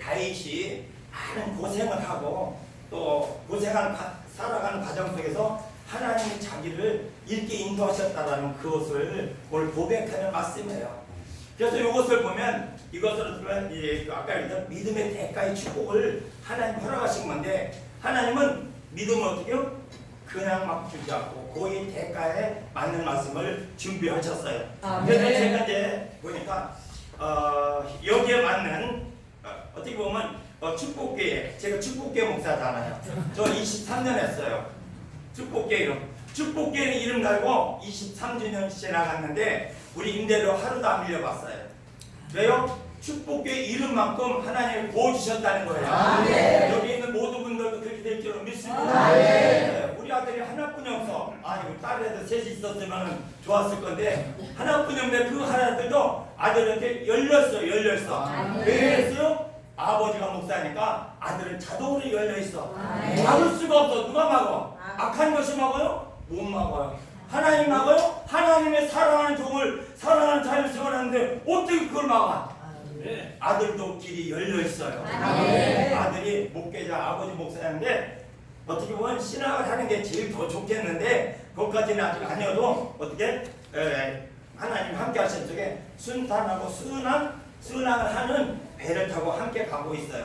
다윗이 많은 고생을 하고 또 살아가는 과정 속에서 하나님이 자기를 이렇게 인도하셨다라는 그것을 오늘 고백하는 말씀이에요. 그래서 이것을 보면 이것을 보면 아까 얘기했던 믿음의 대가의 축복을 하나님 허락하신 건데 하나님은 믿음을 어떻게요? 그냥 막 주지 않고 그의 대가에 맞는 말씀을 준비하셨어요. 그래서 제가 이제 보니까 여기에 맞는 어떻게 보면 축복교회, 제가 축복교회 목사잖아요. 저 23년 했어요. 축복교회 이름 달고 23주년 지나갔는데 우리 임대료 하루도 안 밀려봤어요. 왜요? 축복교회 이름만큼 하나님이 보여주셨다는 거예요. 여기 있는 모든 분들도 그렇게 될 줄은 믿습니다. 우리 아들이 하나뿐이 없어. 이거 딸애들 셋이 있었으면 좋았을 건데 하나뿐이 없는데 그 하나들도 아들한테 열렸어. 왜 열렸어요? 아버지가 목사니까 아들은 자동으로 열려있어. 막을 수가 없어. 누가 막어? 악한 것이 막어요? 못 막아요. 하나님 막아요? 하나님의 사랑하는 종을 사랑하는 자를 세워놨는데 어떻게 그걸 막아? 아들도 길이 열려있어요. 아들이 목회자 아버지 목사인데 어떻게 보면 신학을 하는 게 제일 더 좋겠는데 그것까지는 아직 아니어도 어떻게 하나님 함께 하신 쪽에 순탄하고 순항을 하는 배를 타고 함께 가고 있어요.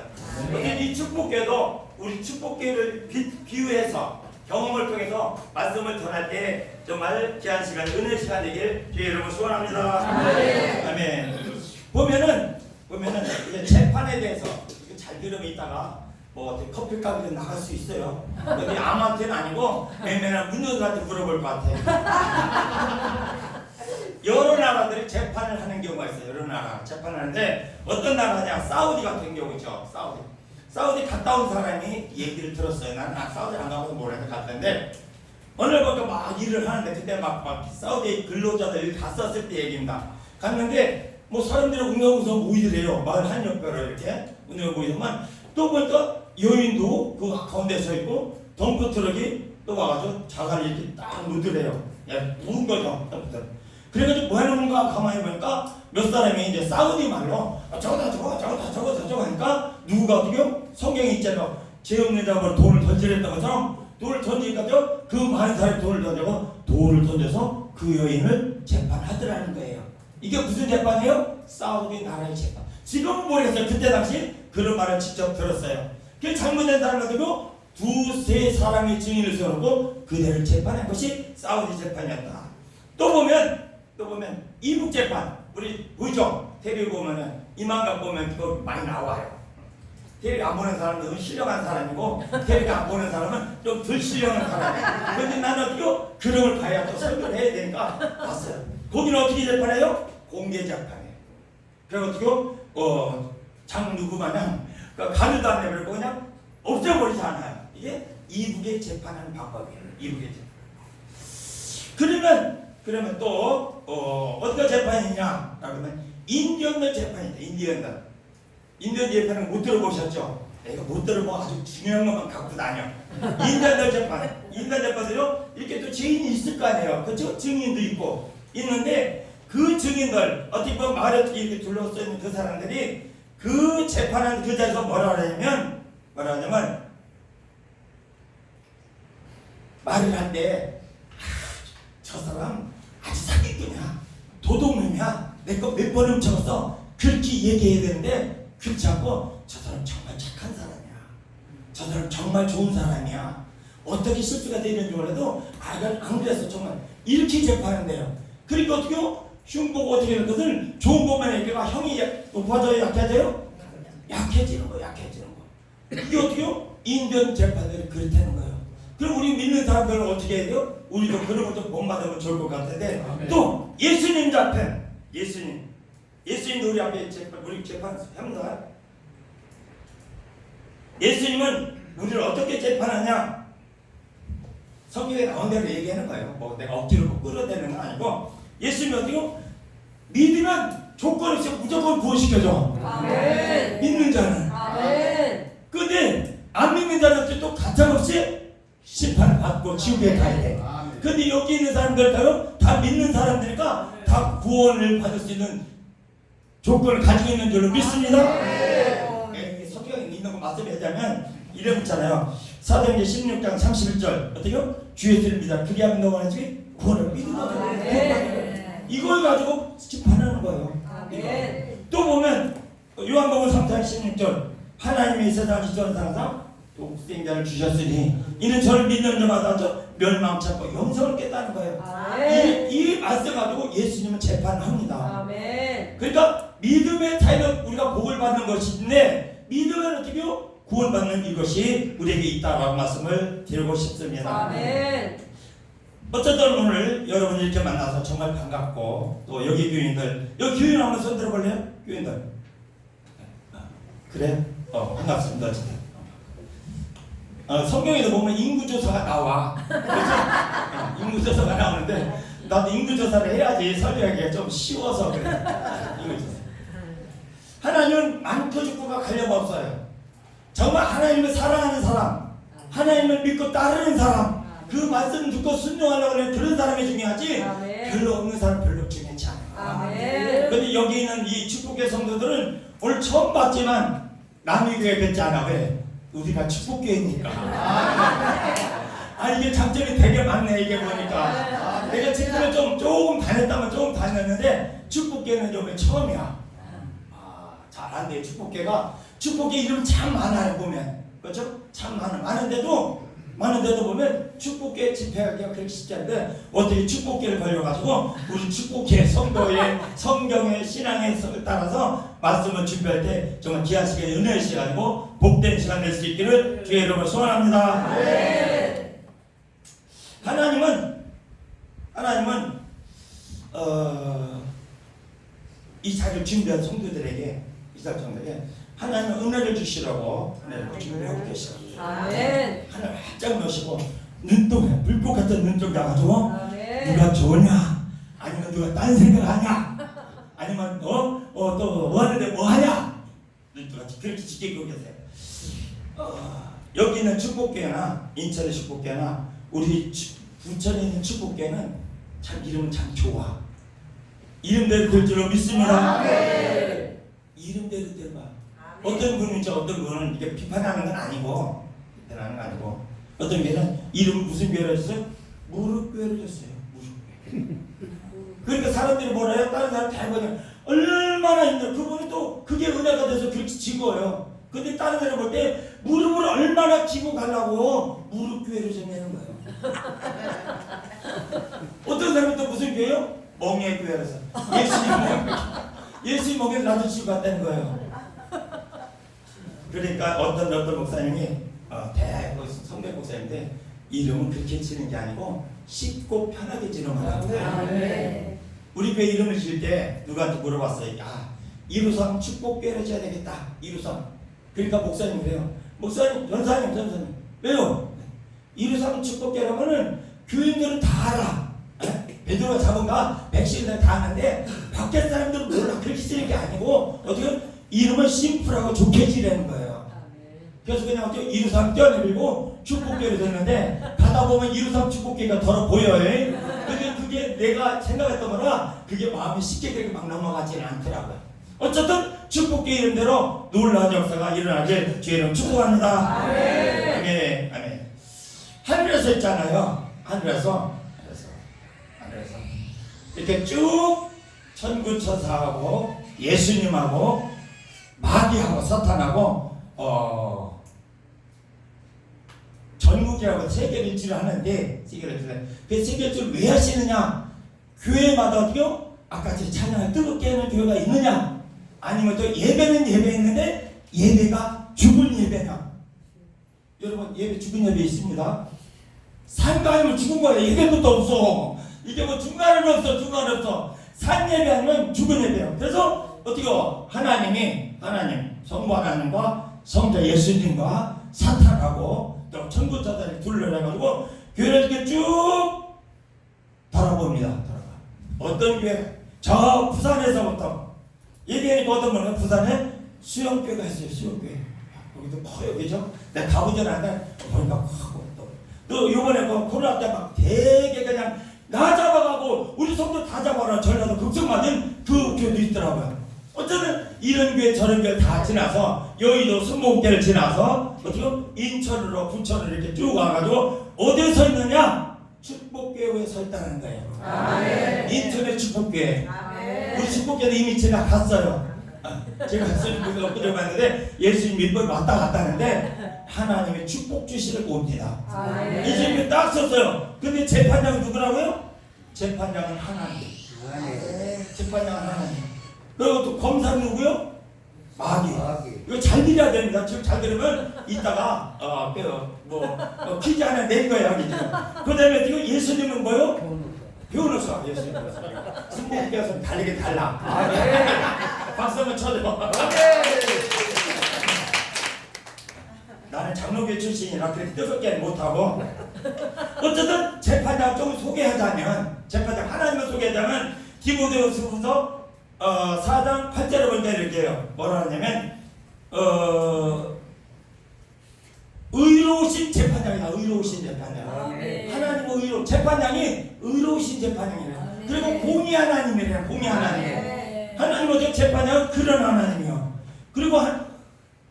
이 축복교회도 우리 축복교회를 비유해서 경험을 통해서 말씀을 전할 때 정말 귀한 시간, 은혜 시간 되길 주의 이름으로 소원합니다. 아멘. 보면은 이제 재판에 대해서 잘 들으면 이따가 뭐 커피 가게에 나갈 수 있어요. 근데 아무한테는 아니고 맨날 문전들한테 물어볼 것 같아요. 여러 나라들이 재판을 하는 경우가 있어요. 여러 나라 재판을 하는데 어떤 나라냐? 사우디 같은 경우죠. 사우디 갔다 온 사람이 얘기를 들었어요. 나는 사우디 안 가고 모르겠는데 갔는데 어느 날부터 막 일을 하는데 그때 막 사우디 근로자들 갔었을 때 얘기입니다. 갔는데 뭐 사람들이 웅성웅성 모이더래요. 마을 한옆뼈를 이렇게 웅성웅성 모이더만 또 보니까 여인도 그 가운데 서 있고 덤프트럭이 또 와가지고 자갈을 이렇게 딱 놓더래요. 부은 거죠. 그래가지고 뭐 하는가 가만히 보니까 몇 사람이 이제 사우디 말로 저거 하니까 누구가 어떻게요? 성경에 있잖아요. 죄 없는 자가 돌을 던지랬던 것처럼 돌을 던지니까 그 많은 사람이 돌을 던져서 그 여인을 재판하더라는 거예요. 이게 무슨 재판이에요? 사우디 나라의 재판. 지금은 모르겠어요. 그때 당시 그런 말을 직접 들었어요. 그 잘못된 사람 가지고 두세 사람의 증인을 세워놓고 그대를 재판한 것이 사우디 재판이었다. 또 보면 이북 재판, 우리 의정 테레비 보면은 이만각 보면 그거 많이 나와요. 테레비 안 보는 사람은 좀 신령한 사람이고 테레비 안 보는 사람은 좀 덜 신령한 사람이에요. 그런데 나는 어떻게 그런 걸 봐야 또 설교를 해야 되니까 봤어요. 거기는 어떻게 재판해요? 공개 재판이에요. 그래서 어떻게 장 누구 마냥 가늘도 안 내버리고 그냥 없애버리지 않아요. 이게 이북의 재판하는 방법이에요. 이북의 재판. 그러면 또 어떤 재판이냐? 라면 인디언들 재판이다. 인디언 재판은 못 들어보셨죠? 내가 못 들어보고 아주 중요한 것만 갖고 다녀. 인디언들 재판들요 이렇게 또 증인이 있을 거 아니에요. 그렇죠? 증인도 있고 있는데 그 증인들 어떻게 보면 마을에 이렇게 둘러싸여 있는 그 사람들이 그 재판하는 그 자리에서 뭐라 하냐면 말을 할 때 저 사람 아주 사기꾼이야, 도둑놈이야, 내 거 몇 번 훔쳐서 그렇게 얘기해야 되는데 그렇지 않고 저 사람 정말 착한 사람이야, 저 사람 정말 좋은 사람이야, 어떻게 실수가 되는지 몰라도 안 그래서 정말 이렇게 재판한대요. 그러니까 어떻게요? 흉보고 어떻게 하는 것을 좋은 것만 얘기가 형이 높아져요, 약해져요? 약해지는 거. 이게 어떻게요? 인디언 재판들이 그렇다는 거예요. 그럼 우리 믿는 사람들은 어떻게 해야 돼요? 우리도 그런 것도 본받으면 좋을 것 같은데 또 예수님 재판, 예수님도 우리 앞에 우리 재판 합니다. 예수님은 우리를 어떻게 재판하냐? 성경에 나온 대로 얘기하는 거예요. 뭐 내가 억지로 끌어대는 건 아니고 예수님이 어떻게 믿으면 조건 없이 무조건 구원시켜줘. 아멘. 믿는 자는. 아멘. 근데 안 믿는 자는 또 가차없이 심판을 받고 지옥에 가야 돼. 근데 여기 있는 사람들까요? 다 믿는 사람들이니까 다 구원을 받을 수 있는 조건을 가지고 있는 줄로 믿습니다. 성경에 있는 거 말씀하자면 이런 거 있잖아요. 사도행전 16장 31절 어떻게요? 주 예수를 믿어 그리하면 너가 하지 구원을 믿으라. 이걸 가지고 심판하는 거예요. 또 보면 요한복음 3장 16절 하나님이 세상을 지도하는 항상 독생자를 주셨으니 이는 저를 믿는 자마다 멸망치 않고 영생을 깼다는 거예요. 이 말씀 가지고 예수님은 재판합니다. 그러니까 믿음의 차이는 우리가 복을 받는 것인데 믿음은 어떻게 해요? 구원받는 이것이 우리에게 있다라고 말씀을 드리고 싶습니다. 어쨌든 오늘 여러분 이렇게 만나서 정말 반갑고 또 여기 교인들 여기 교인 한번 손 들어볼래요? 교인들 그래? 반갑습니다. 성경에도 보면 인구조사가 나와. 그렇죠? 인구조사가 나오는데 나도 인구조사를 해야지 설명하기가 좀 쉬워서 그래. 인구조사. 하나님은 많고 적고가 관련 없어요. 정말 하나님을 사랑하는 사람, 하나님을 믿고 따르는 사람, 그 말씀 듣고 순종하려고 하는 그런 사람이 중요하지 별로 없는 사람 별로 중요하지 않아요. 그런데 여기 있는 이 축복교회 성도들은 오늘 처음 봤지만 남의 교회 뵙지 않아. 왜? 우리가 축복교회니까. 이게 장점이 되게 많네. 이게 보니까 내가 지금은 조금 다녔다면 조금 다녔는데 축복교회는 좀 처음이야. 잘한데 축복교회 이름 참 많아요. 보면 그렇죠? 참 많은데도 보면 축복교회 집회하기가 그렇게 쉽지 않은데 어떻게 축복교회를 걸려가지고 우리 축복교회 성도의 성경의 신앙에 따라서 말씀을 준비할 때 정말 귀한 시간 은혜의 시간이고 복된 시간 될 수 있기를 주의 이름으로 소원합니다. 하나님은 이 자리를 준비한 성도들에게 이사장들에게 하나님은 은혜를 주시라고 은혜를 준비하고 계시고 하나님 활짝 넣으시고 눈동에 불꽃 같은 눈동 나가지고 누가 좋으냐 아니면 누가 딴 생각하냐 아니면 또 뭐 하는데 뭐 하냐 누가 그렇게 지키고 계세요. 여기 있는 축복교회나 인천의 축복교회나 우리 부천에 있는 축복교회는 참 이름은 참 좋아. 이름대로 될 줄로 믿습니다. 이름대로 되봐. 어떤 분은 어떤 분은 이게 비판하는 건 아니고 어떤 교회는 이름 무슨 교회로 줬어요? 무릎교회로 줬어요. 무릎교회. 그러니까 사람들이 뭐라 해요? 다른 사람 다 해보면 얼마나 힘들어. 그분은 또 그게 은혜가 돼서 그렇게 지고요. 근데 다른 사람 볼 때 무릎을 얼마나 지고 가려고 무릎교회로 정하는 거예요. 어떤 사람은 또 무슨 교회요? 멍해교회라서 예수님 멍에 나도 지고 갔다는 거예요. 그러니까 어떤 목사님이 대학 성대 목사인데 이름은 그렇게 지는 게 아니고 쉽고 편하게 지는 거예요. 우리 교회 이름을 지을 때 누구한테 물어봤어요. 이루성 축복교회를 지어야 되겠다. 이루성. 그러니까 목사님 그래요. 목사님, 전사님 왜요? 이루성 축복교회라면은 교인들은 다 알아. 베드로가 잡은가 백신을 다 아는데 밖에 사람들은 몰라. 그렇게 쓰는 게 아니고 어떻게 이름은 심플하고 좋게 지르는 거예요. 그래서 그냥 어떻게 이루삼 떼어내밀고 축복교회를 됐는데 가다 보면 이루삼 축복교회가 더러 보여요. 근데 그게 내가 생각했던 거라 그게 마음이 쉽게 그렇게 막 넘어가지는 않더라고요. 어쨌든 축복교회 이름대로 놀라운 역사가 일어나길 주의 이름 축복합니다. 아멘. 아멘. 하늘에서 있잖아요. 하늘에서 이렇게 쭉 천군천사하고 예수님하고 마귀하고 사탄하고 전국이라고 세계를 일주를 하는데 그 세계를 왜 하시느냐? 교회마다 어떻게요? 아까 제 찬양을 뜨겁게 하는 교회가 있느냐? 아니면 또 예배는 예배했는데 예배가 죽은 예배냐? 여러분 예배 죽은 예배 있습니다. 산가하면 죽은 거예요. 예배부터 없어. 이게 뭐 중간은 없어. 산 예배 아니면 죽은 예배예요. 그래서 어떻게 하나님 성부 하나님과 성자 예수님과 사탄하고 또 천군천사를 둘러내가지고 교회를 이렇게 쭉 바라봅니다. 어떤 교회? 저 부산에서부터 얘기하니까 어떤 분은 부산에 수영교회가 있어요. 수영교회. 거기도 커요. 그죠? 내가 가보진 않는데 보니까 크고 또 요번에 코로나 때 막 되게 그냥 나 잡아가고 우리 성도 다 잡아라 전라도 극성맞은 그 교회도 있더라고요. 어쩌면 이런 교회 저런 교회 다 지나서 여의도 순복교를 지나서 어떻게 인천으로 부천으로 이렇게 쭉 와가지고 어디에 서 있느냐? 축복교회에 서 있다는 거예요. 아멘. 인천의 축복교회. 아멘. 우리 축복교회는 이미 제가 갔어요. 제가 예수님 엊그제 봤는데 예수님 몇번 왔다 갔다 하는데 하나님의 축복 주시를 옵니다. 아멘. 예수님이 딱 썼어요. 근데 재판장은 누구라고요? 재판장은 하나님. 재판장은 하나님. 그리고 또 검사는 누구요? 마귀. 이거 잘 들어야 됩니다. 지금 잘 들으면 이따가 퀴즈 하나 낼 거예요. 그 다음에 지금 예수님은 뭐요? 변호사. 예수님 승복께서 달리게 달라. 박수 한번 쳐줘. 나는 장로교 출신이라 그렇게 뜨겁게는 못하고 어쨌든 재판장 좀 소개하자면 재판장 하나님을 소개하자면 디모데후서 4장 8절을 보니까 이렇게 해요. 뭐라 하냐면 의로우신 재판장이다. 의로우신 재판장. 하나님은 재판장이 의로우신 재판장이래요. 그리고 공의 하나님이래요. 공의 하나님. 하나님은 재판장은 그런 하나님이요. 그리고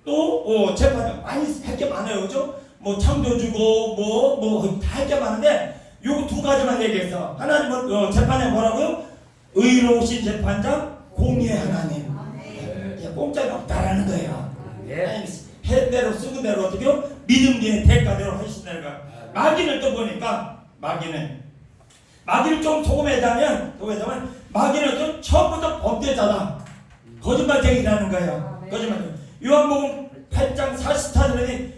또 재판장 많이 할 게 많아요. 그죠? 뭐 창조주고 다 할 게 많은데 요거 두 가지만 얘기해서 하나님은 재판장 뭐라고요? 의로우신 재판장 공의 하나님. 공짜가 없다라는 거예요. 한 대로 쓰는 대로 어떻게 믿음 뒤에 대가대로 하신다는 거야. 마귀는 또 보니까 마귀를 좀 소금해자면 마귀는 좀 처음부터 범죄자다. 거짓말쟁이라는 거예요. 거짓말쟁이. 요한복음 8장 44절에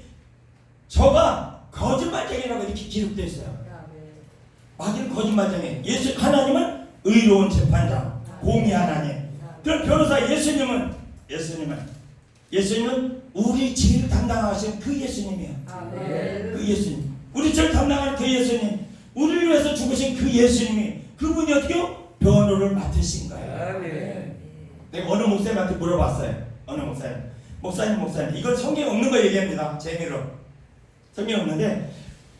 저가 거짓말쟁이라고 이렇게 기록되어 있어요. 마귀는 거짓말쟁이. 하나님은 의로운 재판장, 공의 하나님. 그럼 변호사 예수님은 우리 죄를 담당하신 그 예수님이에요. 그 예수님. 우리 죄를 담당하는 그 예수님. 우리를 위해서 죽으신 그 예수님이 그분이 어떻게요? 변호를 맡으신 거예요. 내가 어느 목사님한테 물어봤어요. 어느 목사님 이건 성경에 없는 거 얘기합니다. 재미로. 성경에 없는데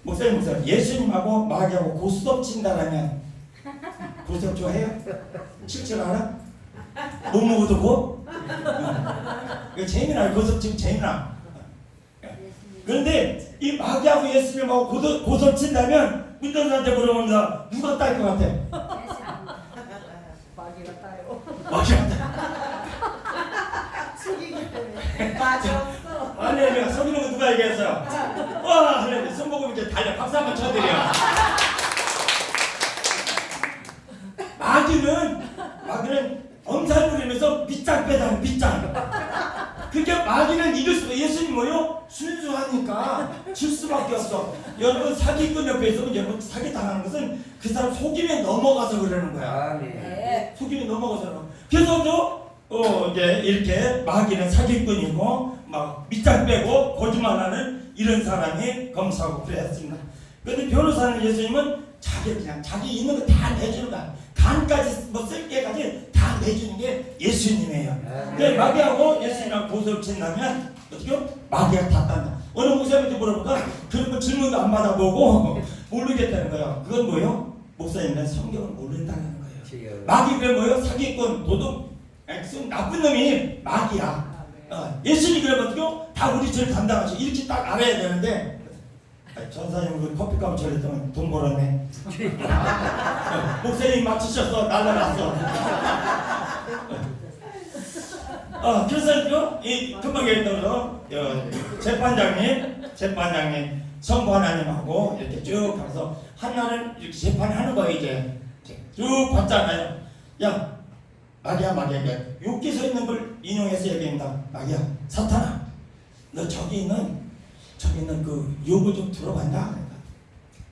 목사님 예수님하고 마귀하고 고스톱 친다라면 고스톱 좋아해요? 칠 줄 알아? 못 먹어도 고? 이거 재미나 고스톱 치면 재미나. 그런데 이 마귀하고 예수님하고 고스톱 친다면 운전사한테 물어봅니다. 누가 딸 것 같아? 마귀가 따요. 마귀가 딸. 속이기 때문에 맞았어. 할렐루야. 속이는 거 누가 얘기했어요? 와 할렐루야. 손목을 이렇게 달려. 박수 한번 쳐드려. 마귀는 엄살 부리면서 밑장 빼다는 밑장. 그러니까 마귀는 이길 수가. 예수님 뭐요? 순수하니까 질 수밖에 없어. 여러분 사기꾼 옆에 있으면 여러분 사기 당하는 것은 그 사람 속임에 넘어가서 그러는 거야. 속임에 넘어가서. 그래서 이제 이렇게 마귀는 사기꾼이고 막 밑장 빼고 거짓말하는 이런 사람이 검사하고 그랬습니다. 그런데 변호사는 예수님은 자기 있는 거 다 내주는 거야. 간까지 쓸 때까지 다 내주는 게 예수님이에요. 근데 마귀하고 예수님이랑 고소를 친다면 어떻게 마귀가 다 딴다. 어느 목사님한테 물어보니까 그런 거 질문도 안 받아보고 모르겠다는 거예요. 그건 뭐예요? 목사님은 성경을 모른다는 거예요. 마귀 그래 뭐예요? 사기꾼, 도둑, 나쁜 놈이 마귀야. 예수님 그래 어떻게 다 우리 죄를 담당하시고 이렇게 딱 알아야 되는데 전사님 그 커피값 저랬더니 돈 벌었네. 목사님 맞추셨어. 날라갔어. 그래서 이 금방 얘기했던 재판장님 성부 하나님하고 이렇게 쭉 가서 하나를 이렇게 재판하는 거야. 이제 쭉 봤잖아요. 야 마귀야 여기 서 있는 걸 인용해서 얘기합니다. 마귀야 사탄아 너 저기 있는 그 욥을 좀 들어봤나?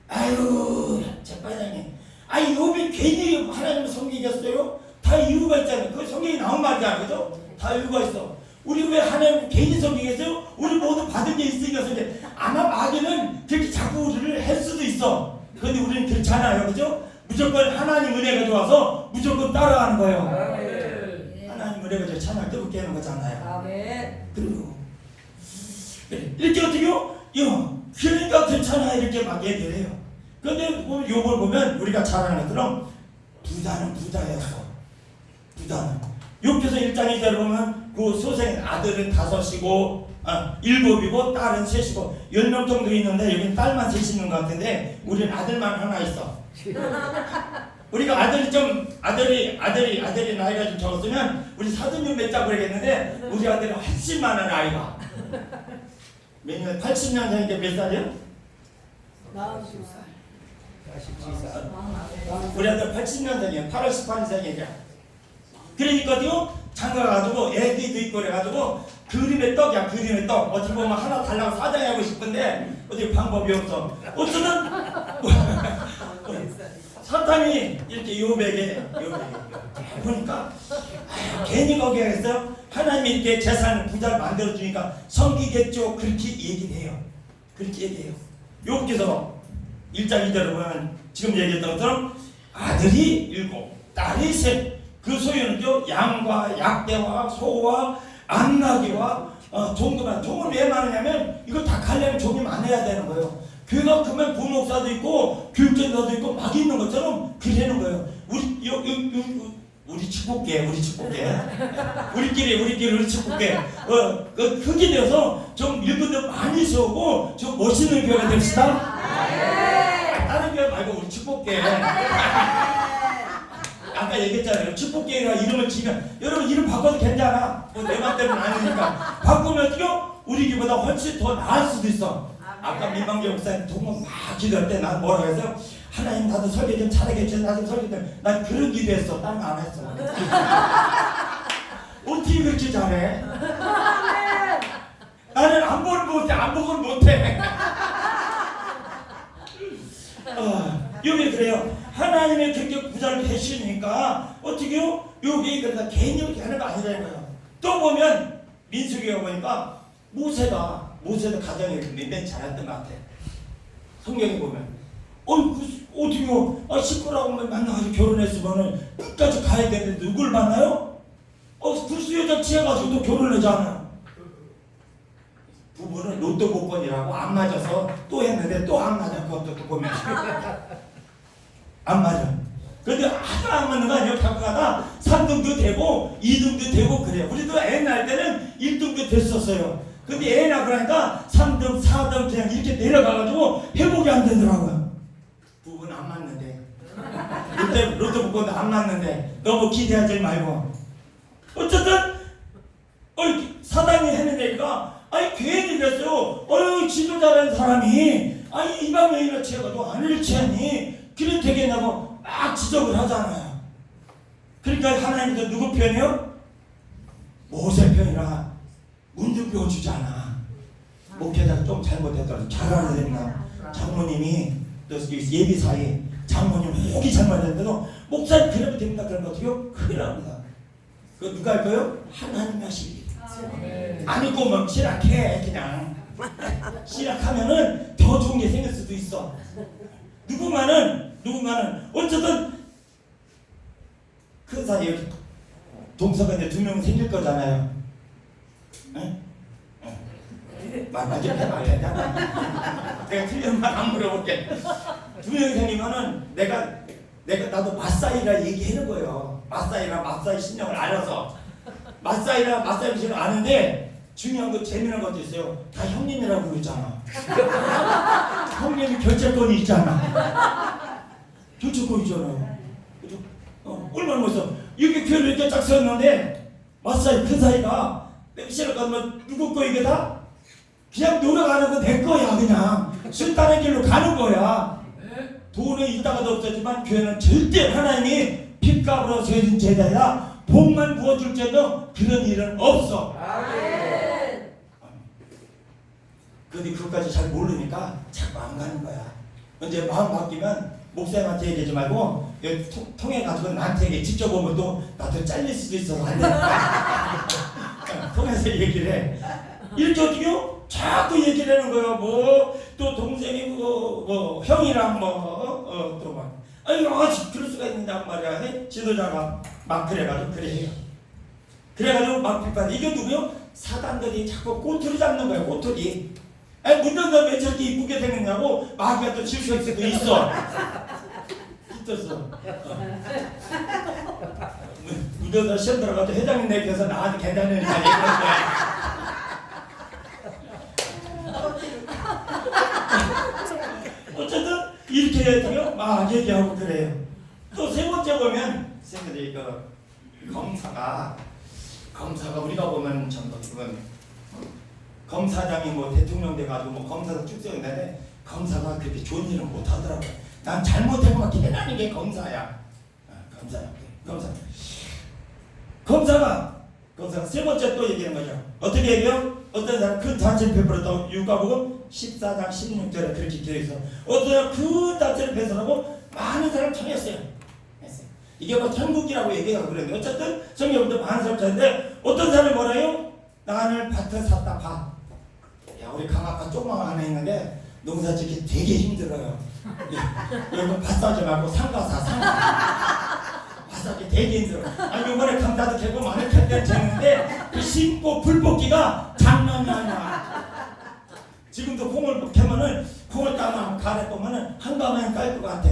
아유 재판장님 욥이 괜히 하나님을 섬기겠어요? 다 이유가 있잖아요. 그 성경에 나온 말이잖아요. 그죠? 다 이유가 있어. 우리 왜 하나님을 괜히 섬기겠어요? 우리 모두 받은 게 있으니까 섬기. 아마 마귀는 그렇게 자꾸 우리를 할 수도 있어. 그런데 우리는 그렇지 않아요. 그죠? 무조건 하나님 은혜가 좋아서 무조건 따라가는 거예요. 하나님 은혜가 좋아 찬양 뜨겁게 하는 거잖아요. 그리고 이렇게 어떻게요? 그러니까 괜찮아 이렇게 막 얘기를 해요. 그런데 욥을 보면 우리가 잘 아는 것처럼 부자는 부자였어. 부자는 욕해서 1장 2절을 보면 그 소생 아들은 5이고 7이고 딸은 3이고 10명 정도 있는데 여기 딸만 3 있는 것 같은데 우리는 아들만 하나 있어. 우리가 아들이 나이가 좀 적었으면 우리 사돈님 맺자 그러겠는데 우리 아들은 훨씬 많은 아이가. 몇 년? 80년생이니까 몇 살이요? 47살. 우리 아들 80년생이에요. 8월 18일생이에요. 그러니까요 장가가지고 애기도 있고 그래가지고 그림의 떡이야. 그림의 떡. 어떻게 보면 하나 달라고 사장하고 싶은데 어떻게 방법이 없어. 어쩌면 사탄이 이렇게 요백에 보니까 괜히 거기에 해서 하나님이 이렇게 재산을 부자를 만들어주니까 섬기겠죠. 그렇게 얘기를 해요. 그렇게 얘기해요. 여기서 1장 2절을 보면 지금 얘기했던 것처럼 아들이 7, 딸이 3. 그 소유는요 양과 약대와 소와 암나귀와 종들만. 종은 왜 많으냐면 이거 다 가려면 종이 많아야 되는 거예요. 교회가 크면 부목사도 있고 교육전사도 있고 막 있는 것처럼 그러는 거예요. 우리 축복계 우리 축복계 흙이 되어서 좀 일꾼들 많이 세우고 좀 멋있는 교회가 됩시다. 다른 교회 말고 우리 축복계. 아까 얘기했잖아요. 축복계가 이름을 지면 여러분 이름 바꿔도 괜찮아. 내 맘대로는 아니니까 바꾸면 우리 교회보다 훨씬 더 나을 수도 있어. 아까 민방기 목사님 정말 막 기도할 때 난 뭐라고 했어요? 하나님 나도 설교 좀 잘하겠지. 나도 설교 좀. 난 그런 기도했어. 다른 거 안 했어. 어떻게 그렇게 잘해? 나는 안 보고는 못해. 여기 그래요. 하나님의 그렇게 부자를 해주시니까 어떻게요? 여기 그러다 괜히 이렇게 하는 거 아니라는 거예요. 또 보면 민수기에 보니까 모세도 가정에 맨 잘했던 것 같아. 성경에 보면 어떻게요? 식구라고 만나가지고 결혼했으면 끝까지 가야 되는데 누굴 만나요? 불수 여자 취해가지고 또 결혼하잖아요. 부부는 로또 복권이라고 안 맞아서 또 했는데 또 안 맞아. 그것도 또 보면 안 맞아. 그런데 하나 안 맞는 거 아니에요. 가끔가다 3등도 되고 2등도 되고 그래요. 우리도 애 낳을 때는 1등도 됐었어요. 근데 애 낳고 나니까 3등, 4등 그냥 이렇게 내려가가지고 회복이 안 되더라고요. 부부는 안 맞는데. 로또 복권도 안 맞는데 너무 기대하지 말고. 어쨌든 사단이 하는 얘기가 괜히 그랬어요. 지도 잘하는 사람이 이방 여인을 취해가지고 아내를 취하니 그래 되겠냐고 막 지적을 하잖아요. 그러니까 하나님도 누구 편이요? 모세 편이라 문득 배워주잖아. 목회자가 좀 잘못했더라도 잘하는 됩니다. 장모님이 또 예비사에 장모님 혹이 잘못했는데도 목사님 그러면 됩니다. 그런 거 어떻게요? 큰일 납니다. 그거 누가 할까요? 하나님이 하시기. 아니고 뭐 실학해 그냥. 실학하면은 더 좋은 게 생길 수도 있어. 누군가는 어쨌든 큰 사이에 동서가 이제 2명 생길 거잖아요. 말하지 말자. 내가 틀린 말 안 물어볼게. 2명 생기면은 나도 맞사이라 얘기하는 거예요. 맞사이 신령을 알아서 맞사이 신령 아는데 중요한 거 재미난 것도 있어요. 다 형님이라고 그러잖아. 형님이 결제권이 있잖아. 결제권 있잖아요. 그죠? 얼마나 멋있어. 이렇게 교회를 이렇게 쫙 세웠는데 맞사이 큰 사이가 맹세를 가면 누구 거 이게 다? 그냥 놀아가는 거 내 거야. 그냥 순탄의 길로 가는 거야. 돈은 있다가도 없었지만 교회는 절대 하나님이 핏값으로 세진 제자야. 복만 부어줄 때도 그런 일은 없어. 근데 그것까지 잘 모르니까 자꾸 안 가는 거야. 이제 마음 바뀌면 목사님한테 얘기하지 말고 통해가지고 나한테 직접 오면 또 나도 잘릴 수도 있어서 안 되니까 통해서 얘기를 해. 이렇게 어떻게요? 자꾸 얘기를 하는 거야. 또 동생이 형이랑 또 막 그럴 수가 있느냐 말이야. 지도자가 막 그래가지고 그래요. 그래가지고 막 비판. 이게 누구요? 사단들이 자꾸 꼬투리 잡는 거야. 꼬투리. 문전자 왜 저렇게 이쁘게 생겼냐고 마귀가 또 질서 수도 있어. 있었어. 부도자 시험 들어가서 회장님 내켜서 나한테 괜찮으니까 얘기하는 거야. 어쨌든 이렇게 해도 막 얘기하고 그래요. 또 세 번째 보면 선생님들이 검사가 우리가 보면 전부 그건 검사장이 뭐 대통령 돼가지고 뭐 검사도 출세했는데 검사가 그렇게 좋은 일은 못 하더라고요. 난 잘못하면 깨닫는 게 검사야. 검사가 세 번째 또 얘기하는 거죠. 어떻게 얘기해요? 어떤 사람 큰 단체를 베풀었다고 유가복음 14장 16절에 그렇게 기록해서 어떤 사람 큰 단체를 베풀라고 많은 사람 청했어요. 이게 뭐 천국이라고 얘기하고 그랬는데 어쨌든 성경부터 많은 사람 찾는데 어떤 사람이 뭐래요? 나를 밭을 샀다 봐. 야 우리 강아파 조그만 안에 있는데 농사 짓기 되게 힘들어요. 여러분 밭 사지 말고 상가 사. 밭 사기 되게 힘들어. 아니 이번에 감자도 개고 마늘 캘때 쟀는데 그 심고 불 뽑기가 장난이 아니야. 지금도 콩을 캐면은 콩을 따면 가래 보면은 한 가마에 깔 것 같아.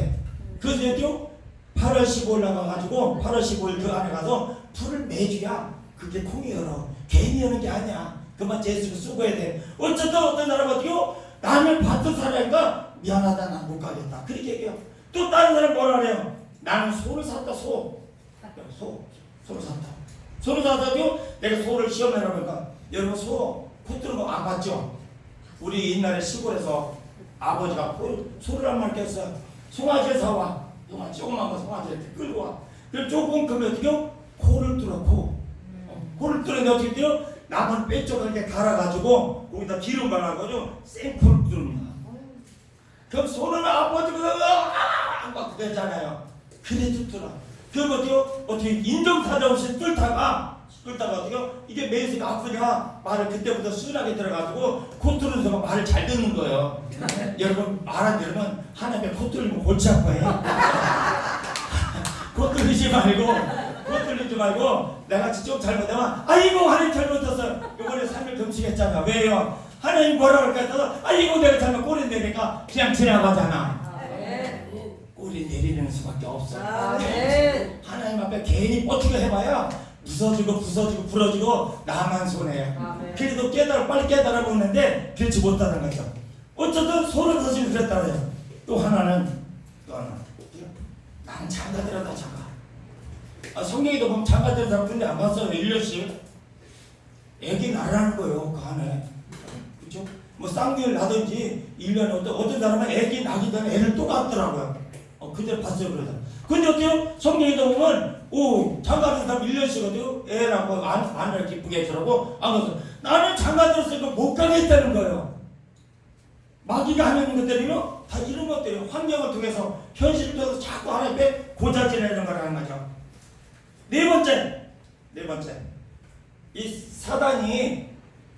그래서 8월 15일 나가가지고 8월 15일 그 안에 가서 풀을 매줘야 그게 콩이 열어. 괜히 여는 게 아니야. 그만 재수를 쓰고 해야 돼. 어쨌든 어떤 사람 어떻게요? 나는 밭을 사라니까 미안하다 난 못 가겠다. 그렇게 얘기해요. 또 다른 사람 뭐라 그래요? 나는 소를 샀다 소를 샀다. 소를 샀다고요? 내가 소를 시험해라 그러니까 여러분 소 콧들은 거 안 봤죠? 우리 옛날에 시골에서 아버지가 소를 한 마리 깼어요. 송아지를 사와. 조그만 거 송아지를 끌고 와. 그럼 조금 그러면 어떻게요? 코를 뚫어 코를 뚫는데 어떻게 돼요? 나무를 빼쪽을 이렇게 갈아가지고 거기다 기름 발라가지고 생코를 뚫습니다. 그럼 소는 아버지가 막 그랬잖아요. 그래도 뚫어. 그럼 어떻게 인정사정 없이 뚫다가 어떻게요? 이게 매수가 아프니까 말을 그때부터 순하게 들어가지고 코 뚫는 소가 말을 잘 듣는 거예요. 여러분 말 안 들으면 하나님의 코 뚫리면 골치 아파요. 코 뚫리지 말고 내가 좀 잘못하면 아이고 하나님 잘못했어요. 이번에 3일 금식했잖아. 왜요? 하나님 뭐라 그럴까 해서 아이고 내가 잘못 꼬리 내니까 그냥 지나가잖아. 꼬리 내리는 수밖에 없어. 하나님 앞에 괜히 뻗치고 해봐야 부서지고 부러지고 나만 손해야. 그래도 빨리 깨달아 보는데 그렇지 못하는 거죠. 어쨌든 소를 사실 그랬다 그래요. 또 하나는 나는 장가들었다 장가. 성경에도 보면 장가들은 사람 근데 안 봤어요. 1년씩 애기 낳으라는 거예요. 그 안에. 그렇죠? 뭐 쌍둥이를 낳든지 1년에 어떤 사람은 애기 낳기 전에 애를 또 갖더라고요. 그대로 봤어요. 그러자. 근데 어때요? 성경에도 보면 장가든 사람 1년씩 어때요? 애라고 마누라를 기쁘게 해주라고 안 가서 나는 장가들었으니까 못 가게 했다는 거예요. 마귀가 하는 것들이요 다 이런 것들이에요. 환경을 통해서 현실을 통해서 자꾸 하나님께 고자질하는 거라는 거죠. 네 번째 이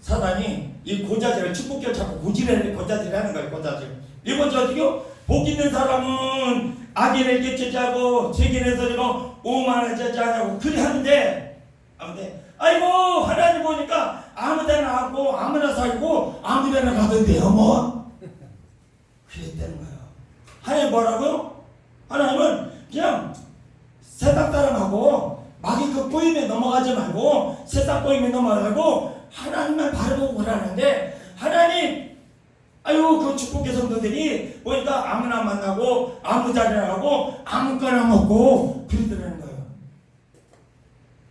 사단이 이 고자질을 축복을 자꾸 고자질하는 거예요. 고자질. 네 번째 어떻게요? 복 있는 사람은 악인을 깨치자고 죄인에서 지고 오만을 제지하냐고 그리 하는데 아이고 하나님 보니까 아무데나 하고 아무나 살고 아무데나 가던데요 뭐 그랬다는 거예요. 하나님 뭐라고요? 하나님은 그냥 세상 사람하고 마귀 그 꼬임에 넘어가지 말고 세상 꼬임에 넘어가지 말고 하나님만 바라보고 보라는데 하나님 그 축복의 성도들이 보니까 아무나 만나고 아무 자리나 가고 아무거나 먹고 그러더라는 거예요.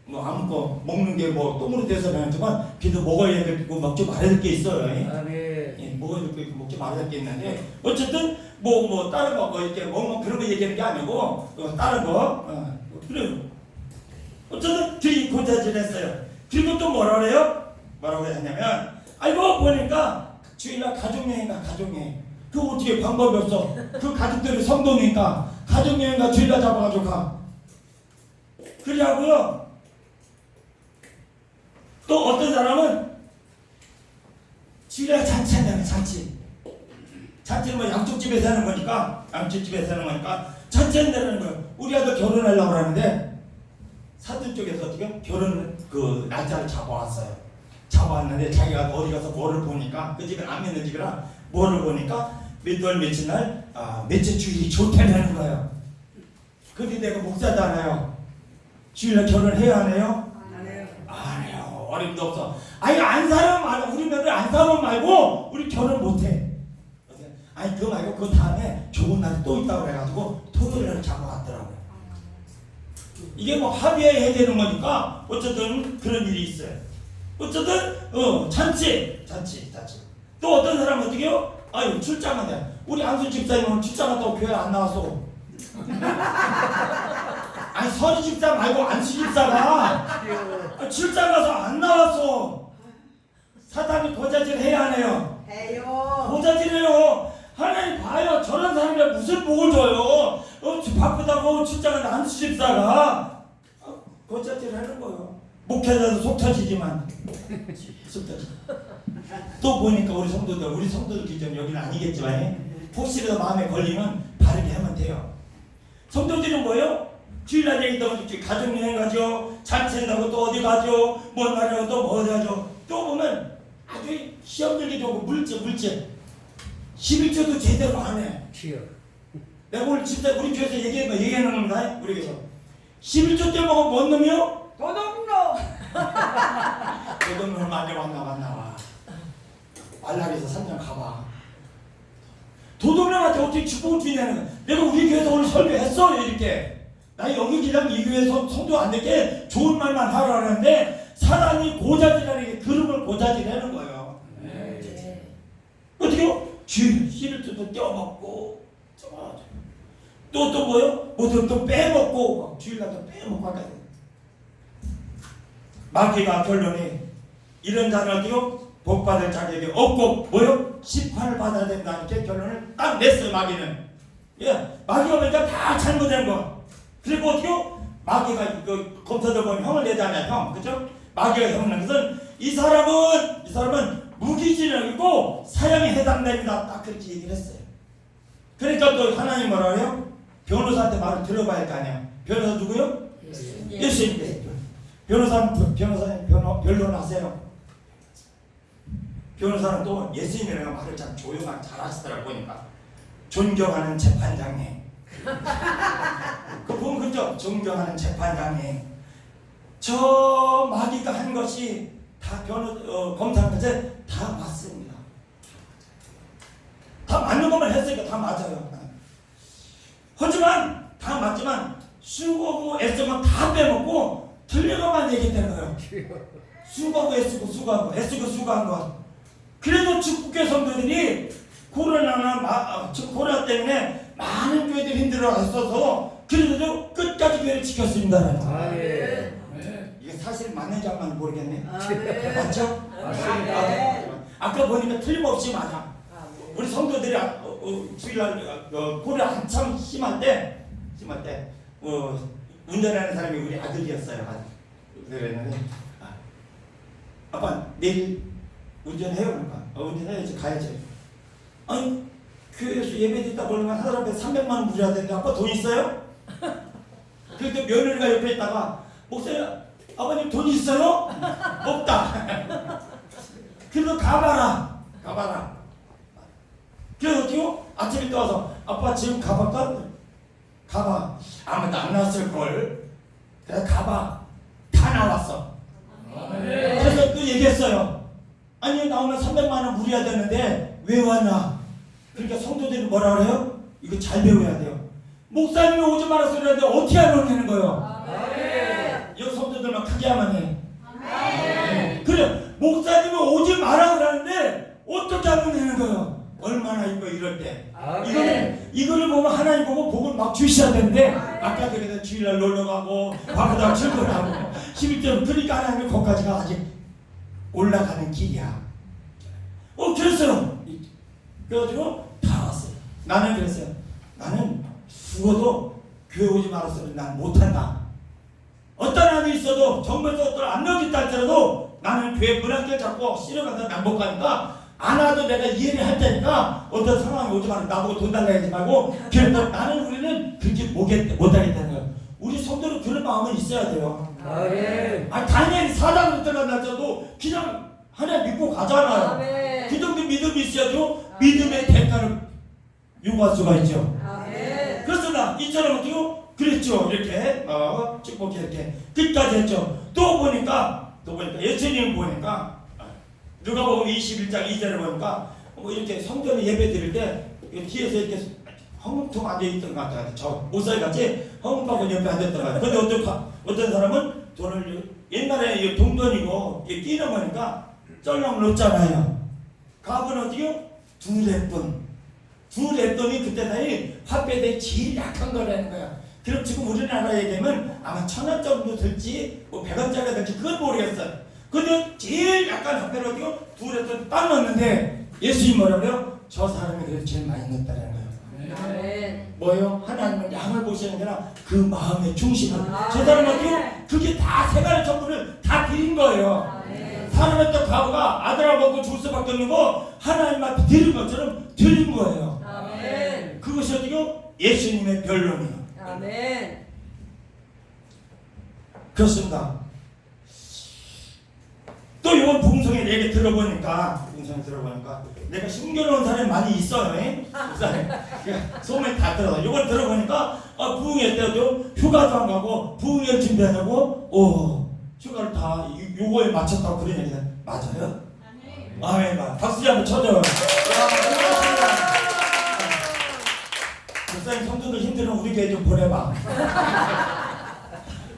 뭐 아무거 먹는 게 뭐 똥으로 돼서는 하지만 그래도 먹어야 될 거 먹지 말아야 될 게 있어요. 먹어야 될 거 있고 먹지 말아야 될 게 있는데 어쨌든 뭐 다른 거 이렇게 먹는 그런 거 얘기하는 게 아니고 다른 거 그래요. 어쨌든 그리 고자질했어요. 그리고 또 뭐라 그래요? 뭐라고 했냐면 아이고 보니까 주일날 가족여행 그 어떻게 방법이 없어. 그 가족들이 성도니까 가족여행가 주일날 잡아가지고 가. 그러냐고요. 또 어떤 사람은 주일날 잔치한다는 잔치는 뭐 양쪽집에서 하는 거니까 잔치한다는 거예요. 우리 아들 결혼하려고 하는데 사돈 쪽에서 어떻게 결혼 그 날짜를 잡아왔는데 자기가 어디 가서 뭐를 보니까 그 집은 안 믿는 집이라 뭐를 보니까 몇 월 며칠 날 몇째 주일이 좋다는 거예요. 근데 내가 목사잖아요. 주일날 결혼해야 하네요? 안 해요. 안 해요. 어림도 없어. 아니 안 사면 말고 우리 며느리 안 사면 말고 우리 결혼 못해. 아니 그거 말고 그 다음에 좋은 날이 또 있다고 그래가지고 토요일날 잡아갔더라고요. 이게 뭐 합의해야 되는 거니까 어쨌든 그런 일이 있어요. 어쨌든 잔치. 또 어떤 사람은 어떻게 해요? 아유 출장 간다. 우리 안수 집사님은 출장 갔다고 교회 안 나왔어. 아니 서리 집사 말고 안수 집사가 출장 가서 안 나왔어. 사탄이 고자질 해야 하네요. 해요. 고자질해요. 하나님 봐요. 저런 사람이 무슨 복을 줘요. 바쁘다고 출장한 안수 집사가 고자질 하는 거예요. 목회자도 속 터지지만 속 터지. 또 보니까 우리 성도들 기준 여기는 아니겠지만 혹시라도 마음에 걸리면 바르게 하면 돼요. 성도들은 뭐예요? 주일날 얘기 있다고 가족여행 가죠. 잔치한다고 또 어디 가죠. 뭔 말이라고 또 뭐 어디 가죠. 또 보면 아주 시험 들기 좋고 물질 11조도 제대로 안 해. 내가 오늘 진짜 우리 교회에서 얘기하는 겁니다. 우리 교회에서 11조 때 먹으면 뭔 놈이요? 도둑놈. 도둑놈을 만나 말라리에서 3년 가봐. 도둑놈한테 어떻게 축복을 주냐는 거야. 내가 우리 교회에서 오늘 설교했어 이렇게. 나 여기 그냥 이 교회에서 성도 안 되게 좋은 말만 하라는데 사단이 고자질하는 게 그룹을 고자질하는 거예요. 어떻게요? 주일 11조도 떼어먹고 또 뭐요? 뭐든 또 빼먹고 주일날 또 빼먹고 하다. 마귀가 결론이 이런 자는 어디요? 복받을 자격이 없고 뭐요? 심판을 받아야 된다. 이렇게 결론을 딱 냈어요. 마귀는. 예, 마귀가 보니까 다 잘못된 거. 그리고 어떻게요? 마귀가 그 검사들 보면 형을 내잖아요. 형, 그죠? 마귀가 형을 낸 것은 이 사람은 무기징역이고 사형에 해당됩니다. 딱 그렇게 얘기를 했어요. 그러니까 또 하나님 뭐라 그래요? 변호사한테 말을 들어봐야 할 거 아니야. 변호사 누구요? 예수님. 변호사님 변론하세요. 변호사는 또 예수님이랑 말을 참 조용하게 잘하시더라고 보니까. 존경하는 재판장님. 그 보면 그죠? 존경하는 재판장님. 저 마귀가 한 것이 다 검사한테 다 맞습니다. 다 맞는 것만 했으니까 다 맞아요. 하지만 다 맞지만 수고하고 애쓰면 다 빼먹고 틀린 것만 얘기했다는 거예요. 수고하고 애쓰고 수고한 거. 그래도 축복교 성도들이 코로나 때문에 많은 교회들이 힘들어했어서 그래도 끝까지 교회를 지켰습니다. 이게 사실 맞는지 안 맞는지 모르겠네. 맞죠? 아까 보니까 틀림없이 맞아. 우리 성도들이 주일날 코로나 한참 심할 때 운전하는 사람이 우리 아들이었어요. 그랬는데 아빠 내일 운전해요? 그러니까 운전해야지 가야지. 아니 교회에서 예배 드리다 보니까 하늘 앞에 300만 원 무리해야 되는데 아빠 돈 있어요? 그때 며느리가 옆에 있다가 목사님 아버님 돈 있어요? 없다. 그래서 가봐라. 그래서 어떻게 아침에 또 와서 아빠 지금 가볼까? 가봐. 아무도 안 나왔을걸. 그래 가봐. 다 나왔어. 그래서 또 얘기했어요. 아니 나오면 300만 원 무리해야 되는데 왜 왔나? 그러니까 성도들이 뭐라 그래요? 이거 잘 배워야 돼요. 목사님이 오지 말아 소리하는데 어떻게 하면 되는 거예요? 여기 성도들만 크게 하면 해. 그래 목사님이 오지 마라 그러는데 어떻게 하면 되는 거예요? 얼마나 이럴 때 이거를 보면 하나님 보고 복을 막 주셔야 되는데 아까 그래서 주일날 놀러가고 바쁘다고 출근하고 11점 그러니까 하나님이 거기까지가 아직 올라가는 길이야. 그랬어요. 그래가지고 다 왔어요. 나는 그랬어요. 나는 죽어도 교회 오지 말았어요. 난 못한다. 어떤 안이 있어도 정부에서 어떤 압력이 있다 할지라도 나는 교회 문학길 잡고 싫어가서 난 못 가니까 안 와도 내가 이해를 할 테니까 어떤 상황이 오지 말고 나보고 돈 달라 하지 말고 그래서 나는 우리는 그렇게 못하겠다는 거예요. 우리 성도는 그런 마음은 있어야 돼요. 당연히 사단으로 들어간다도 그냥 하나 믿고 가잖아요. 그 정도 믿음이 있어야죠. 믿음의 대가를 요구할 수가 있죠. 그래서 나 이처럼 어떻게 그랬죠. 이렇게 축복해 이렇게 끝까지 했죠. 또 보니까 예수님 보니까 누가복음 21장 2절에 보니까 뭐 이렇게 성전에 예배 드릴 때 뒤에서 이렇게 헝뚱 앉아 있던 것 같아요. 저 모사이 같이 헝뚱하고 옆에 앉았던 것 같아요. 근데 어떤 사람은 돈을 옛날에 이 동전이고 끼는 거니까 쩔렁 넣었잖아요. 값은 어디요? 두 랩돈이 그때 당시 화폐대 제일 약한 거라는 거야. 그럼 지금 우리나라에 되면 아마 1,000원 정도 들지 뭐 100원짜리가 될지 그건 모르겠어요. 근데 제일 약한 화폐를 어디요? 두 랩돈 딱 넣었는데 예수님 뭐라고요? 저 사람이 그래도 제일 많이 넣었다는 거예요. 아멘. 뭐요? 하나님은 양을 보시는 게 아니라 그 마음의 중심을. 저 사람 어디요? 그게 다 생활의 전부를 다 드린 거예요. 사람의 또 가부가 아들아 먹고 죽을 수밖에 없는 거 하나님 앞에 드린 것처럼 드린 거예요. 아멘. 그것이 어디요? 예수님의 변론이에요. 아멘. 그렇습니다. 또 이번 봉송에 얘기 들어보니까 내가 숨겨놓은 사람이 많이 있어요. 소문이 다 들어서 이걸 들어보니까 부흥회 때도 휴가도 안 가고 부흥회 준비하냐고 휴가를 다 요거에 맞췄다고 그런 얘기가 맞아요? 아멘. 박수 한번 쳐줘요. 목사님 성도들 힘들면 우리 교회 좀 보내봐.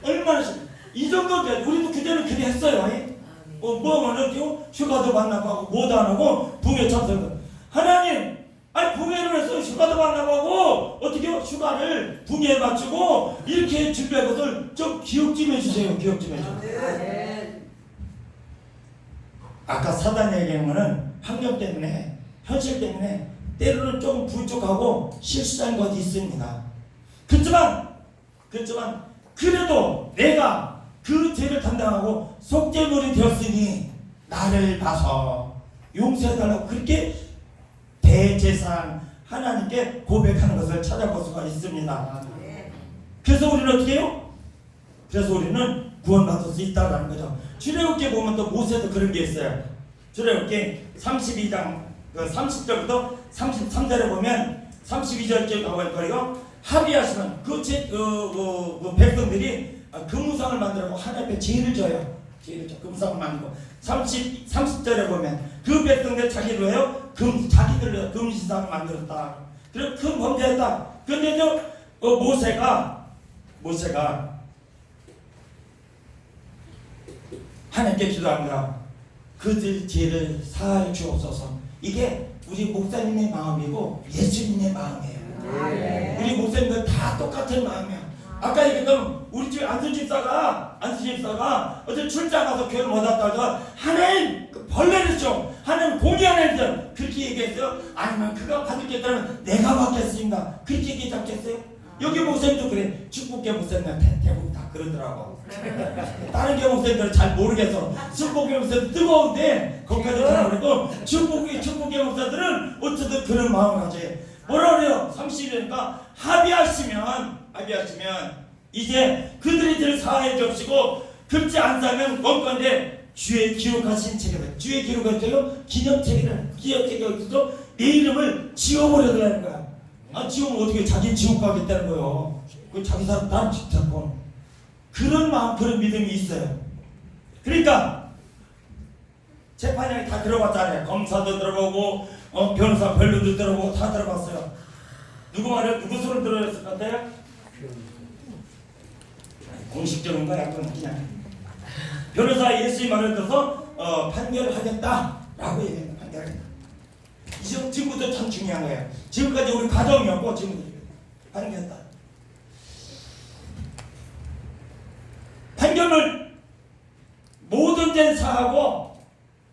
얼마나 이 정도까지 우리도 그대로 그리 했어요. 뭐는 휴가도 만나고 하고 뭐도 안 하고 부흥회 참석. 하나님, 아니 부흥회를 해서 휴가도 만나고 하고 어떻게 휴가를 부흥회에 맞추고 이렇게 준비할 것을 좀 기억 좀 해주세요. 기억 좀 해주세요. 아까 사단 얘기한 거는 환경 때문에 현실 때문에 때로는 조금 부족하고 실수한 것이 있습니다. 그렇지만 그래도 내가 그 죄를 담당하고 속죄물이 되었으니 나를 봐서 용서해달라고 그렇게 대제사장 하나님께 고백하는 것을 찾아볼 수가 있습니다. 그래서 우리는 어떻게 해요? 그래서 우리는 구원받을 수 있다는 거죠. 출애굽기에 보면 또 모세도 그런 게 있어요. 출애굽기 32장 30절부터 33절에 보면 32절째 나와있거든요. 합의하시면 그 백성들이 금우상을 만들고 하나님께 제의를 줘요. 금우상을 만들고 30절에 보면 그 백성들 자기를 해요. 자기들 금신상을 만들었다. 그리고 큰 범죄했다. 그런데도 모세가 하나님께 기도합니다. 그들 죄를 사하여 주옵소서. 이게 우리 목사님의 마음이고 예수님의 마음이에요. 우리 목사님들 다 똑같은 마음이야. 아까 얘기했던 우리 집 안수 집사가 어제 출장 가서 교회를 못 왔다가 하나님 그 벌레를 좀 하나님 공개하는 점 그렇게 얘기했어요. 아니면 그가 받겠다면 내가 받겠습니다. 그렇게 얘기하지 않겠어요? 여기 목사님도 그래. 축복계 목사님들 대부분 다 그러더라고. 다른 교 목사님들은 잘 모르겠어. 축복계 목사님들 뜨거운데 거기까지 가버리고 축복계 목사들은 어쨌든 그런 마음을 가져요. 뭐라 그래요? 30일이니까 합의하시면 이제 그들의 죄를 사하여 주시고 그렇지 않다면 원건데 주의 기록하신 책에 주의 기록하신 기념책이라는 기념책이 어디서 내 이름을 지워버려달라는 거야. 지우면 어떻게 자기 지옥 가겠다는 거예요. 그 자기 사람 다른 집사건 그런 마음 그런 믿음이 있어요. 그러니까 재판장이 다 들어봤잖아요. 검사도 들어보고 변호사 변론도 들어보고 다 들어봤어요. 누구 말을 누구 소리를 들어야 것 같아요? 공식적인 거야. 그냥 변호사 예수의 말을 들어서 판결을 하겠다라고 얘기합니다. 판결을. 지금부터 참 중요한 거예요. 지금까지 우리 가정이었고 지금부터 판결했다. 판결을 모든 죄 사하고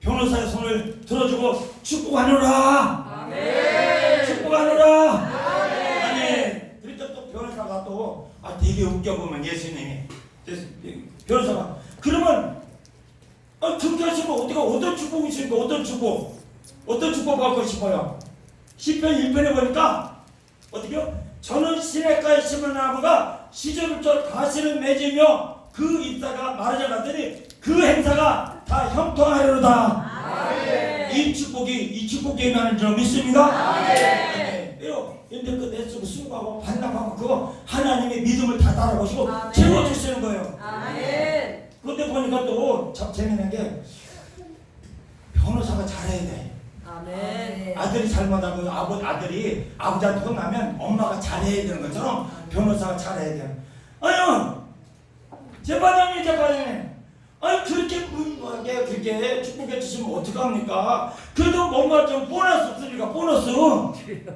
변호사의 손을 들어주고 축복하노라. 아멘. 축복하노라. 아멘. 그러니까 또 변호사가 또 되게 웃겨보면 예수님이 변호사가 그러면 그렇게 하시면 어떤 축복이 있습니까? 어떤 축복 받고 싶어요? 10편 1편에 보니까 어떻게요? 저는 시냇가에 심은 나무가 시절부터 가시를 맺으며 그 잎사가 마르지 않았더니 그 행사가 다 형통하리로다. 이 축복이 임하는 줄 믿습니다. 네. 근데 그 내쓰고 수고하고 반납하고 그거 하나님의 믿음을 다 따라가시고 아멘. 채워주시는 거예요. 아멘. 그런데 보니까 또 참 재밌는 게 변호사가 잘해야 돼. 아멘. 아들이 잘못하고 아들이 아버지한테 혼나면 엄마가 잘해야 되는 것처럼 변호사가 잘해야 돼요. 아유, 재판장님, 아유 그렇게 무리하게 그렇게 축복해 주시면 어떡합니까? 그래도 뭔가 좀 보너스 없으니까 보너스 없으니까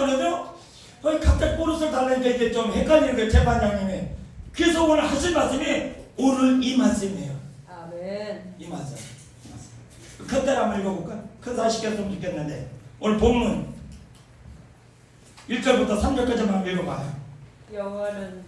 그러죠? 갑자기 보너스를 달라니까 이제 좀 헷갈리는 거예요, 재판장님이. 그래서 오늘 하실 말씀이 오늘 이 말씀이에요. 아멘. 이 말씀. 그때를 한번 읽어볼까? 큰사 시켰으면 좋겠는데 오늘 본문 1절부터 3절까지만 읽어봐요. 여호와는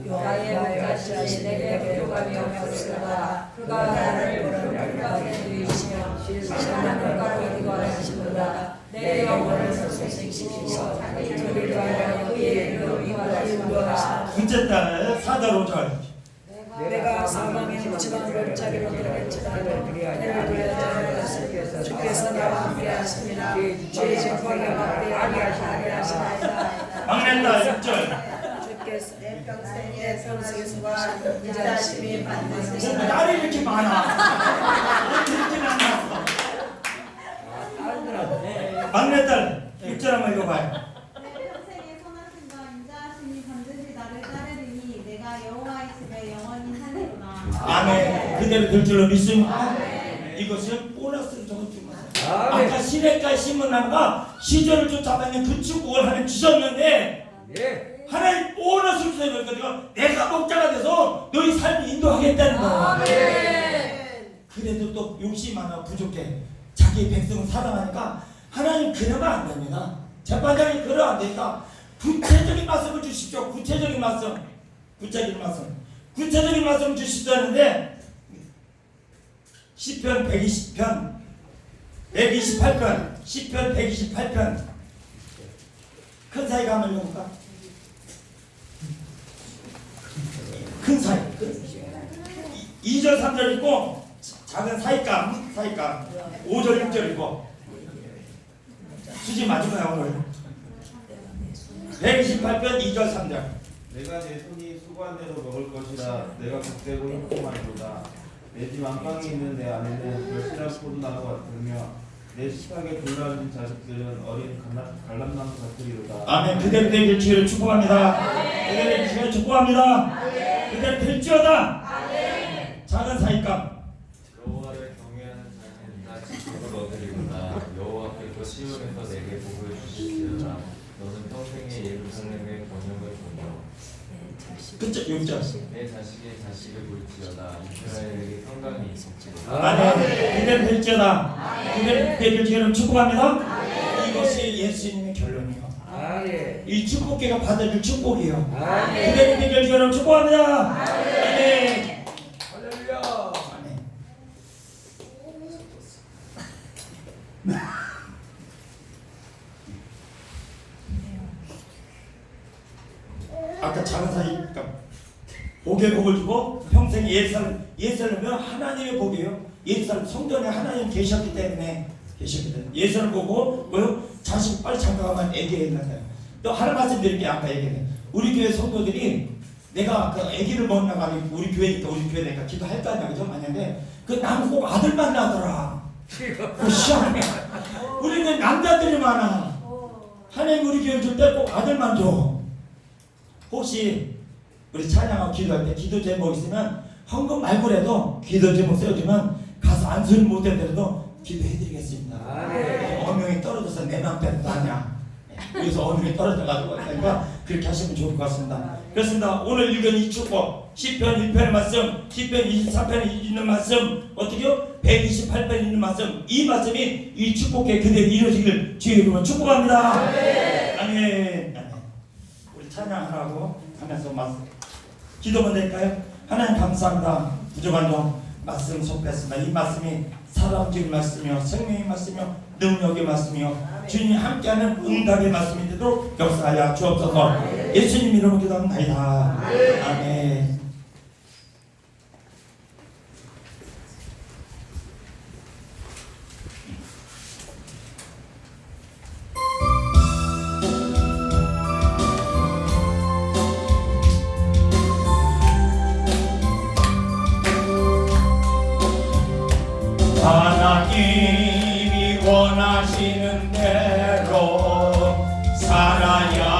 나의 목자시니 내게 부족함이 없으리라. 그가 나를 푸른 가운데 누이시며 시원한 물가로 인도하시도다. 내 영혼을 소생시키시고 저를 위하여 그의 이름을 인도하시도다. 둘째 달 4절 5절. 내가 사망의 묻지만 골짜기로 들어갔지만 내를 돌려주셨으니 주께서 나와 함께 하십니다. 죄의 증거가 막되 아니하시나이다. 막내딸 6절. 주께서 내 평생에 평생수와 인자심이 반드시 날이 이렇게 많아. 이렇게 많았어. 막내딸 6절 한번 읽어봐요. 내 평생에 선하심과 인자하심이 반드시 나를 따르리니 내가 여호와의 집에 영원히 살리로다. 아멘. 그대로 될 줄로 믿습니다. 이것은 보너스를 적어주면 아까 시냇가에 심은 나무가 시절을 쫓아다니는 그 축복을 하나님 주셨는데 하나님 보너스를 주셔야 되거든요. 내가 목자가 돼서 너희 삶을 인도하겠다는 거예요. 아멘. 그래도 또 욕심 많아 부족해. 자기 백성을 사랑하니까 하나님 그러면 안 됩니다. 재판장이 그러면 안 되니까 구체적인 말씀을 주십시오. 구체적인 말씀 주시자는데 시편 128편 10편 128편 큰 사이가 한번 읽어볼까? 큰 사이 2절 3절 읽고 작은 사이감 5절 6절 읽고 수지 마지막에 오늘 128편 2절 3절. 내가 내 손이 수고한 대로 먹을 것이라. 내가 복되고 행복하리로다. 내 집 안방에 있는 내 아내는 결실한 포도나무 같으며 내 식탁에 둘러앉은 자식들은 어린 갈람나무 같으리로다. 아멘. 그대로 되길 주를 축복합니다. 그대로 되길 주를 축복합니다. 그대로 될지어다. 작은 사이감. 여호와를 경외하는 자는 다 지식을 얻으리로다. 여호와께서 시온에서 내게 복을 주실지어다. 너는 평생에 예루살렘의 번영을 보며 그쵸 6절. 내 자식의 자식을 볼지어다. 이스라엘에게 평강이 있을지어다. 아멘. 그대로 될지어다. 그대로 되길 주를 축복합니다. 이것이 예수님의 결론이요. 이 축복계가 받아줄 축복이요. 그대로 되길 주를 축복합니다. 아멘. 아멘. 아까 작은 사이 복의 복을 주고 평생 예수님은 하나님의 복이에요. 예수님 성전에 하나님 계셨기 때문에 예수를 보고 뭐요? 자식 빨리 장가가면 애기 낳는다. 또 하나 말씀드릴게요. 아까 얘기했네. 우리 교회 성도들이 내가 그 애기를 못 나가니 우리 교회 내가 기도할 거 아니야, 그죠? 만약에 그 나는 꼭 아들만 나더라. 그 시험에 우리는 남자들이 많아. 하나님 우리 교회 줄 때 꼭 아들만 줘. 혹시 우리 찬양하고 기도할 때 기도 제목 있으면 헌금 말고라도 기도 제목 써주면 가서 안수를 못해더라도 기도해드리겠습니다. 어명이 떨어져서 내 맘대로 아니야. 여기서 어명이 떨어져가지고 그러니까 그렇게 하시면 좋을 것 같습니다. 그렇습니다. 오늘 읽은 이 축복 10편 1편의 말씀 10편 24편에 있는 말씀 어떻게요? 128편에 있는 말씀 이 말씀이 이 축복에 그대로 이루어지길 주의 이름으로 축복합니다. 아멘. 우리 찬양하라고 하면서 말씀 기도만 될까요? 하나님 감사합니다. 부족한 점 말씀 속했습니다. 이 말씀이 사람적인 말씀이요 생명의 말씀이요 능력의 말씀이요 주님 함께하는 응답의 말씀이 되도록 역사하여 주옵소서. 예수님 이름으로 기도합니다. 아멘. 하나님이 원하시는 대로 살아야